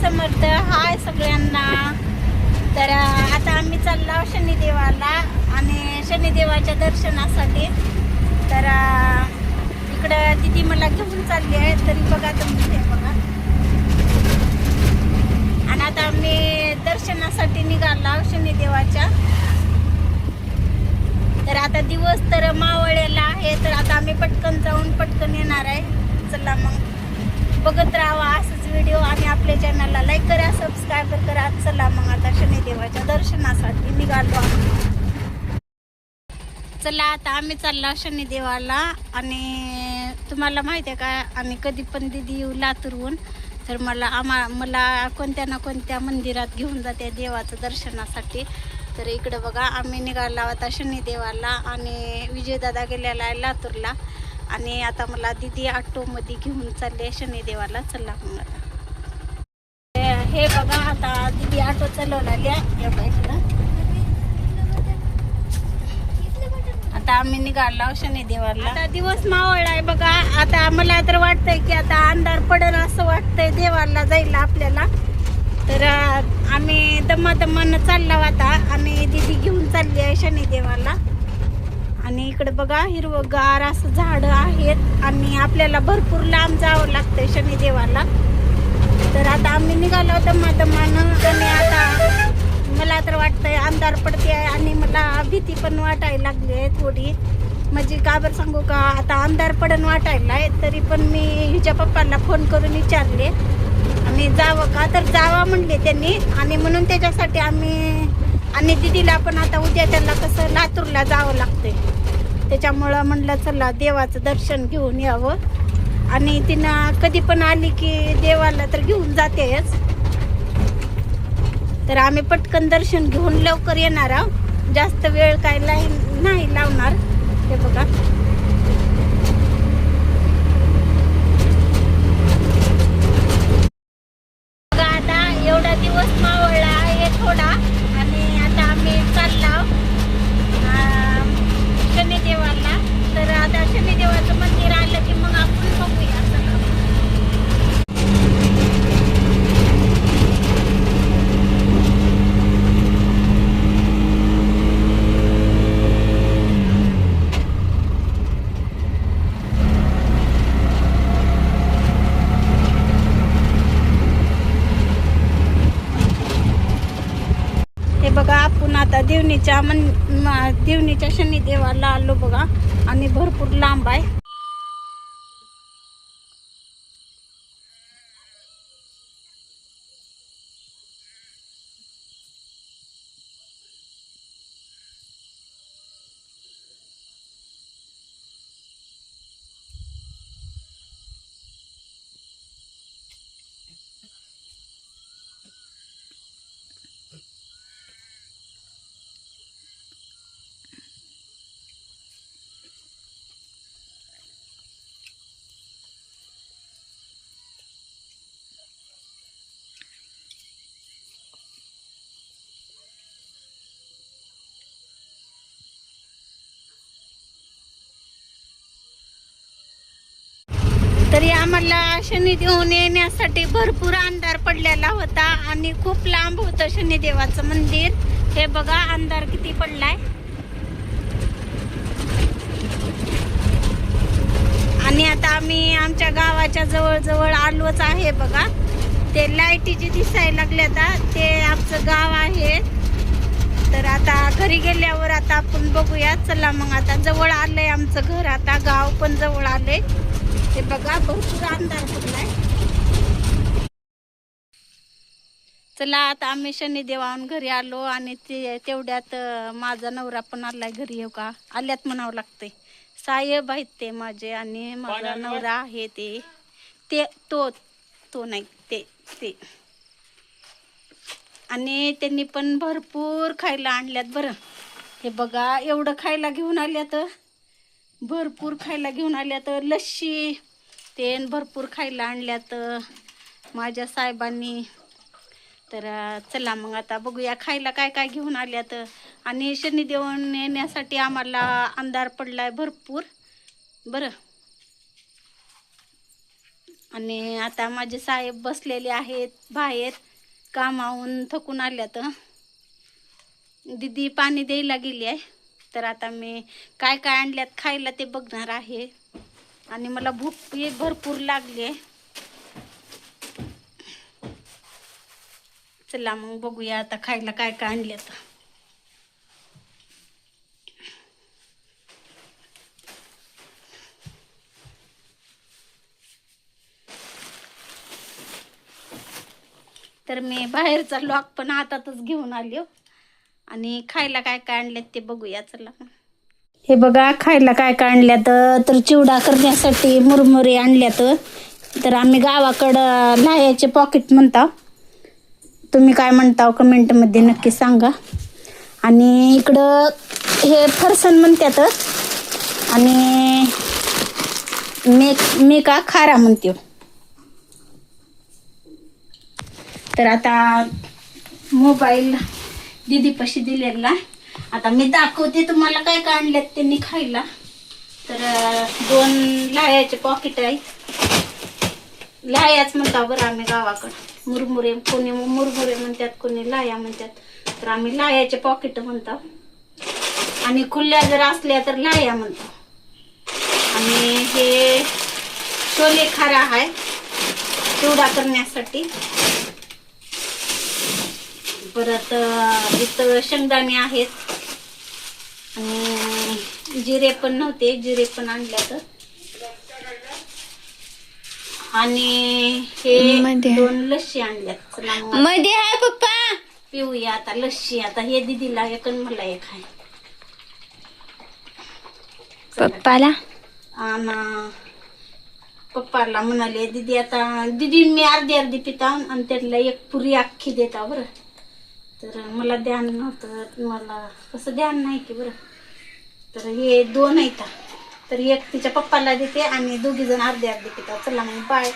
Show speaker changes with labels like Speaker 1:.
Speaker 1: समर्थ. हाय सगळ्यांना. तर आता आम्ही चाललो शनिदेवाला आणि शनिदेवाच्या दर्शनासाठी. तर इकडं दिदी मला घेऊन चालली आहे. तरी बघा तुम्ही ते बघा. आणि आता आम्ही दर्शनासाठी निघालो शनिदेवाच्या. तर आता दिवस तर मावळलेला आहे. तर आता आम्ही पटकन जाऊन पटकन येणार आहे. चला मग बघत राहा असंच व्हिडिओ आणि आपल्या चॅनलला लाईक करा, सबस्क्राईब करा. चला मग आता शनिदेवाच्या दर्शनासाठी निघालो आम्ही. चला आता आम्ही चाललो शनिदेवाला. आणि तुम्हाला माहिती आहे का, आणि कधी पण दिदी येऊ लातूरहून तर मला कोणत्या ना कोणत्या मंदिरात घेऊन जाते देवाचं दर्शनासाठी. तर इकडे बघा आम्ही निघालो आता शनिदेवाला आणि विजयदादा गेलेला आहे लातूरला. आणि आता मला दिदी ऑटोमध्ये घेऊन चालले शनिदेवाला. चला मग आता हे बघा आता दिदी ऑटो चालवला आता आम्ही निघालो शनिदेवाला. आता दिवस मावळला आहे बघा. आता मला तर वाटतंय की आता अंधार पडेल असं वाटतंय देवाला जायला आपल्याला. तर आम्ही दमादमानं चाललो आता आणि दिदी घेऊन चालली आहे शनिदेवाला. आणि इकडे बघा हिरवगार असं झाडं आहेत आणि आपल्याला भरपूर लांब जावं लागतंय शनिदेवाला. तर आता आम्ही निघालो दमादमानं. आणि आता मला तर वाटतंय अंधार पडते आहे आणि मला भीती पण वाटायला लागली आहे थोडी. म्हणजे का बरं सांगू का, आता अंधार पडन वाटायला आहे. तरी पण मी हिच्या पप्पाला फोन करून विचारले आणि जावं का, तर जावा म्हणले त्यांनी. आणि म्हणून त्याच्यासाठी आम्ही आणि दिदीला पण आता उद्या त्याला कसं लातूरला जावं लागतंय. त्याच्यामुळं म्हणलं चला देवाचं दर्शन घेऊन यावं. आणि तिनं कधी पण आली की देवाला तर घेऊन जातेच. तर आम्ही पटकन दर्शन घेऊन लवकर येणार आहोत. जास्त वेळ काय नाही लावणार. हे बघा आता एवढा दिवस मावळला आहे थोडा. आणि आता आम्ही चाललो शनिदेवाला. तर आता शनिदेवाचं मंदिर आलं की मग आपण बघूया. हे बघा आपण आता देवणीच्या शनिदेवाला आलो बघा. आणि भरपूर लांब आहे. तरी आम्हाला शनिदेव येण्यासाठी भरपूर अंधार पडलेला होता आणि खूप लांब होतं शनिदेवाचं मंदिर. हे बघा अंधार किती पडलाय. आणि आता आम्ही आमच्या गावाच्या जवळ आलोच आहे बघा. ते लाईटी जे दिसायला लागल्या ते आमचं गाव आहे. तर आता घरी गेल्यावर आता आपण बघूया. चला मग आता जवळ आलंय आमचं घर. आता गाव पण जवळ आलंय. हे बघा भरपूर अंधार पडलाय. चला आता आम्ही शनिदेवाहून घरी आलो. आणि तेवढ्यात माझा नवरा पण आलाय घरी. येऊ का आल्यात म्हणावं लागतंय. साहेब आहेत ते माझे आणि माझा नवरा आहे ते तो नाही ते. आणि त्यांनी पण भरपूर खायला आणल्यात बरं. हे बघा एवढं खायला घेऊन आल्यात. भरपूर खायला घेऊन आल्यात. लस्सी ते भरपूर खायला आणल्यात माझ्या साहेबांनी. तर चला मग आता बघूया खायला काय काय घेऊन आल्यात. आणि शनिदेव येण्यासाठी आम्हाला अंधार पडलाय भरपूर बरं. आणि आता माझे साहेब बसलेले आहेत बाहेर, कामावून थकून आल्यात. दीदी पाणी द्यायला गेली आहे. तर आता मी काय काय आणल्यात खायला ते बघणार आहे. आणि मला भूक भरपूर लागली आहे. चला मग बघूया आता खायला काय काय आणल्यात. तर मी बाहेरचा लॉक पण हातातच घेऊन आली हो. आणि खायला काय काय आणल्यात ते बघूया. चला हे बघा खायला काय काय आणल्यात. तर चिवडा करण्यासाठी मुरमुरे आणल्यात. तर आम्ही गावाकडं लाह्याचे पॉकेट म्हणता. तुम्ही काय म्हणता कमेंटमध्ये नक्की सांगा. आणि इकडं हे फरसन म्हणतात. आणि मी का खारा म्हणते. तर आता मोबाईल दीदीपाशी दिलेला. आता मी दाखवते तुम्हाला काय काय आणल्यात त्यांनी खायला. तर 2 लाह्याचे पॉकेट आहे. लाह्याच म्हणता बरं आम्ही गावाकडं. मुरमुरे कोणी मुरमुरे म्हणतात, कोणी लाह्या म्हणतात. तर आम्ही लाह्याचे पॉकेट म्हणतो. आणि खुल्या जर असल्या तर लाह्या म्हणतो. आणि हे छोले खारा आहे चिवडा करण्यासाठी. परत इथं शेंगदाणे आहेत. आणि जिरे पण नव्हते, जिरे पण आणल्यात. आणि हे 2 लस्सी आणल्यात. मध्ये आहे पप्पा, पिऊया आता लस्सी. आता हे दीदीला एक आणि मला एक आहे. पप्पाला पप्पाला म्हणाले दीदी आता दीदी मी अर्धी पिता आणि त्यातला एक पुरी अख्खी देता बरं. तर मला ध्यान नव्हतं, मला कसं ध्यान नाही की बरं. तर हे 2 आहेत. तर एक तिच्या पप्पाला देते आणि 2 जण अर्धे पितात. चला मग बाय.